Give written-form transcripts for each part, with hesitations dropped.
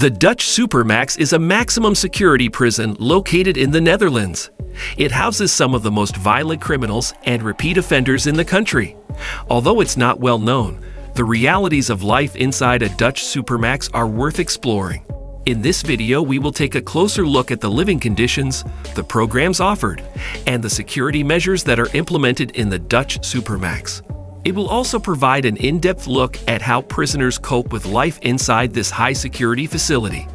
The Dutch Supermax is a maximum security prison located in the Netherlands. It houses some of the most violent criminals and repeat offenders in the country. Although it's not well known, the realities of life inside a Dutch Supermax are worth exploring. In this video, we will take a closer look at the living conditions, the programs offered, and the security measures that are implemented in the Dutch Supermax. It will also provide an in-depth look at how prisoners cope with life inside this high-security facility.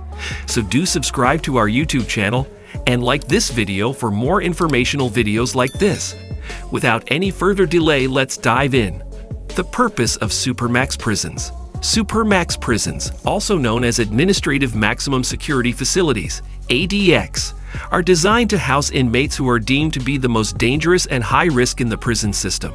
So do subscribe to our YouTube channel and like this video for more informational videos like this. Without any further delay, let's dive in. The purpose of Supermax prisons. Supermax prisons, also known as Administrative Maximum Security Facilities, ADX, are designed to house inmates who are deemed to be the most dangerous and high risk in the prison system.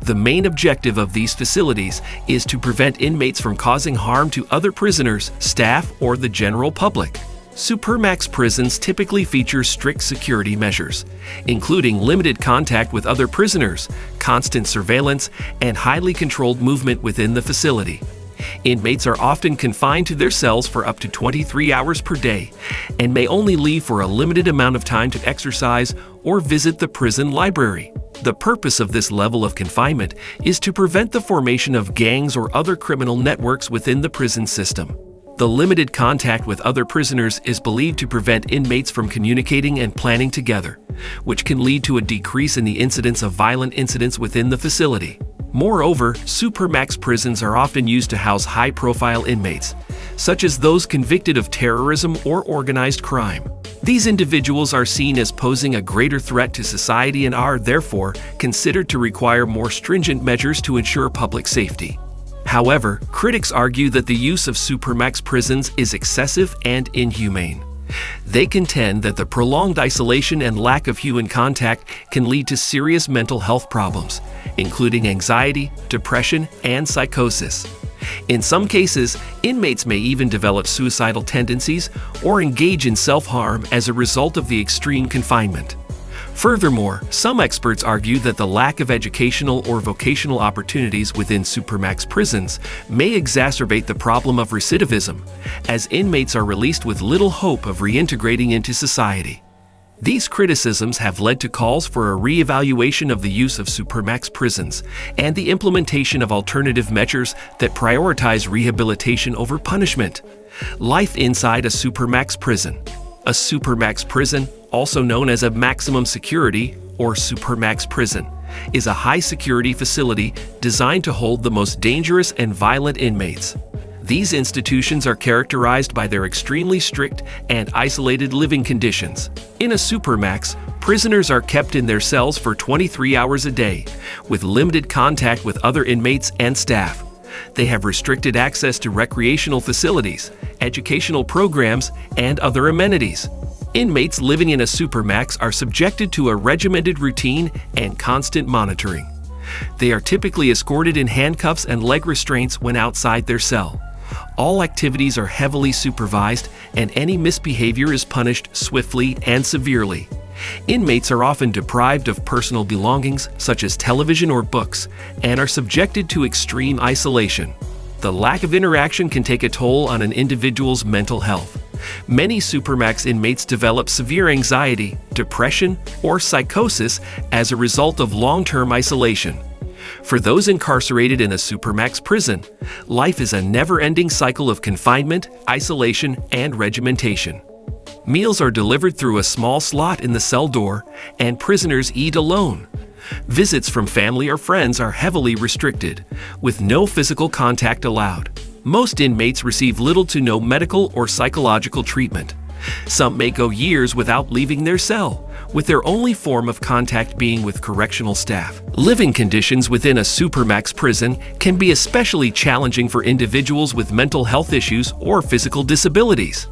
The main objective of these facilities is to prevent inmates from causing harm to other prisoners, staff, or the general public. Supermax prisons typically feature strict security measures, including limited contact with other prisoners, constant surveillance, and highly controlled movement within the facility. Inmates are often confined to their cells for up to 23 hours per day and may only leave for a limited amount of time to exercise or visit the prison library. The purpose of this level of confinement is to prevent the formation of gangs or other criminal networks within the prison system. The limited contact with other prisoners is believed to prevent inmates from communicating and planning together, which can lead to a decrease in the incidence of violent incidents within the facility. Moreover, Supermax prisons are often used to house high-profile inmates, such as those convicted of terrorism or organized crime. These individuals are seen as posing a greater threat to society and are, therefore, considered to require more stringent measures to ensure public safety. However, critics argue that the use of Supermax prisons is excessive and inhumane. They contend that the prolonged isolation and lack of human contact can lead to serious mental health problems, including anxiety, depression, and psychosis. In some cases, inmates may even develop suicidal tendencies or engage in self-harm as a result of the extreme confinement. Furthermore, some experts argue that the lack of educational or vocational opportunities within Supermax prisons may exacerbate the problem of recidivism, as inmates are released with little hope of reintegrating into society. These criticisms have led to calls for a re-evaluation of the use of Supermax prisons and the implementation of alternative measures that prioritize rehabilitation over punishment. Life inside a Supermax prison. A Supermax prison, also known as a maximum security or Supermax prison, is a high-security facility designed to hold the most dangerous and violent inmates. These institutions are characterized by their extremely strict and isolated living conditions. In a Supermax, prisoners are kept in their cells for 23 hours a day, with limited contact with other inmates and staff. They have restricted access to recreational facilities, educational programs, and other amenities. Inmates living in a Supermax are subjected to a regimented routine and constant monitoring. They are typically escorted in handcuffs and leg restraints when outside their cell. All activities are heavily supervised, and any misbehavior is punished swiftly and severely. Inmates are often deprived of personal belongings, such as television or books, and are subjected to extreme isolation. The lack of interaction can take a toll on an individual's mental health. Many Supermax inmates develop severe anxiety, depression, or psychosis as a result of long-term isolation. For those incarcerated in a Supermax prison, life is a never-ending cycle of confinement, isolation, and regimentation. Meals are delivered through a small slot in the cell door, and prisoners eat alone. Visits from family or friends are heavily restricted, with no physical contact allowed. Most inmates receive little to no medical or psychological treatment. Some may go years without leaving their cell, with their only form of contact being with correctional staff. Living conditions within a Supermax prison can be especially challenging for individuals with mental health issues or physical disabilities.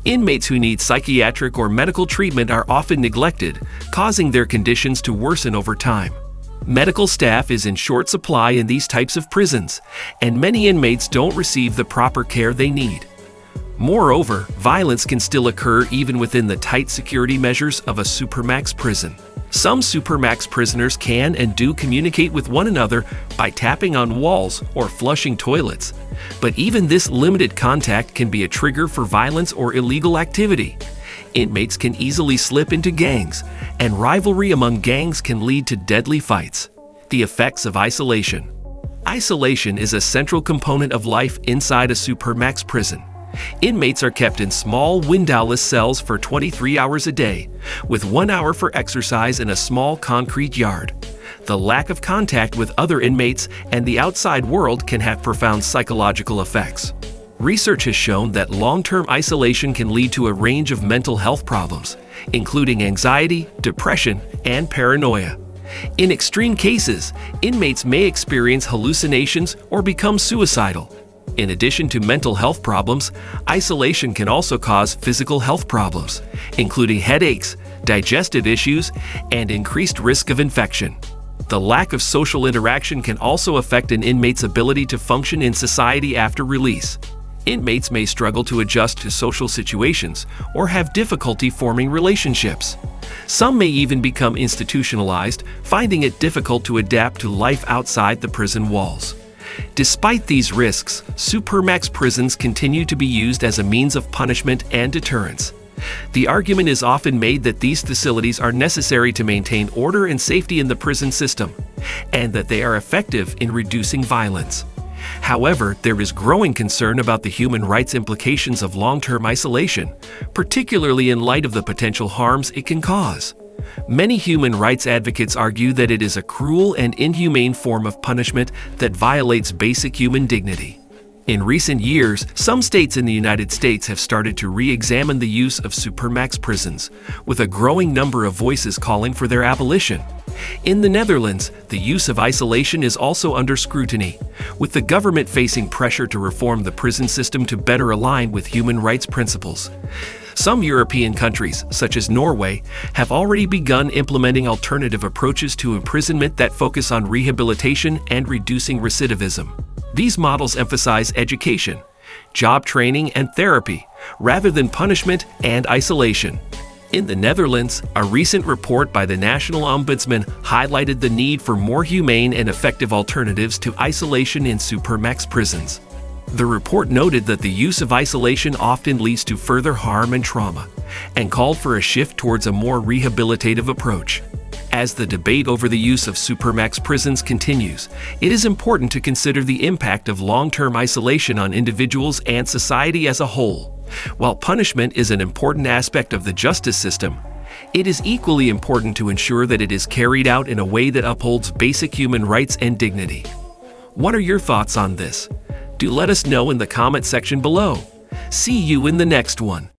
Inmates who need psychiatric or medical treatment are often neglected, causing their conditions to worsen over time. Medical staff is in short supply in these types of prisons, and many inmates don't receive the proper care they need. Moreover, violence can still occur even within the tight security measures of a Supermax prison. Some Supermax prisoners can and do communicate with one another by tapping on walls or flushing toilets. But even this limited contact can be a trigger for violence or illegal activity. Inmates can easily slip into gangs, and rivalry among gangs can lead to deadly fights. The effects of isolation. Isolation is a central component of life inside a Supermax prison. Inmates are kept in small, windowless cells for 23 hours a day, with 1 hour for exercise in a small concrete yard. The lack of contact with other inmates and the outside world can have profound psychological effects. Research has shown that long-term isolation can lead to a range of mental health problems, including anxiety, depression, and paranoia. In extreme cases, inmates may experience hallucinations or become suicidal. In addition to mental health problems, isolation can also cause physical health problems, including headaches, digestive issues, and increased risk of infection. The lack of social interaction can also affect an inmate's ability to function in society after release. Inmates may struggle to adjust to social situations or have difficulty forming relationships. Some may even become institutionalized, finding it difficult to adapt to life outside the prison walls. Despite these risks, Supermax prisons continue to be used as a means of punishment and deterrence. The argument is often made that these facilities are necessary to maintain order and safety in the prison system, and that they are effective in reducing violence. However, there is growing concern about the human rights implications of long-term isolation, particularly in light of the potential harms it can cause. Many human rights advocates argue that it is a cruel and inhumane form of punishment that violates basic human dignity. In recent years, some states in the United States have started to re-examine the use of Supermax prisons, with a growing number of voices calling for their abolition. In the Netherlands, the use of isolation is also under scrutiny, with the government facing pressure to reform the prison system to better align with human rights principles. Some European countries, such as Norway, have already begun implementing alternative approaches to imprisonment that focus on rehabilitation and reducing recidivism. These models emphasize education, job training, and therapy, rather than punishment and isolation. In the Netherlands, a recent report by the National Ombudsman highlighted the need for more humane and effective alternatives to isolation in Supermax prisons. The report noted that the use of isolation often leads to further harm and trauma, and called for a shift towards a more rehabilitative approach. As the debate over the use of Supermax prisons continues, it is important to consider the impact of long-term isolation on individuals and society as a whole. While punishment is an important aspect of the justice system, it is equally important to ensure that it is carried out in a way that upholds basic human rights and dignity. What are your thoughts on this? Do let us know in the comment section below. See you in the next one.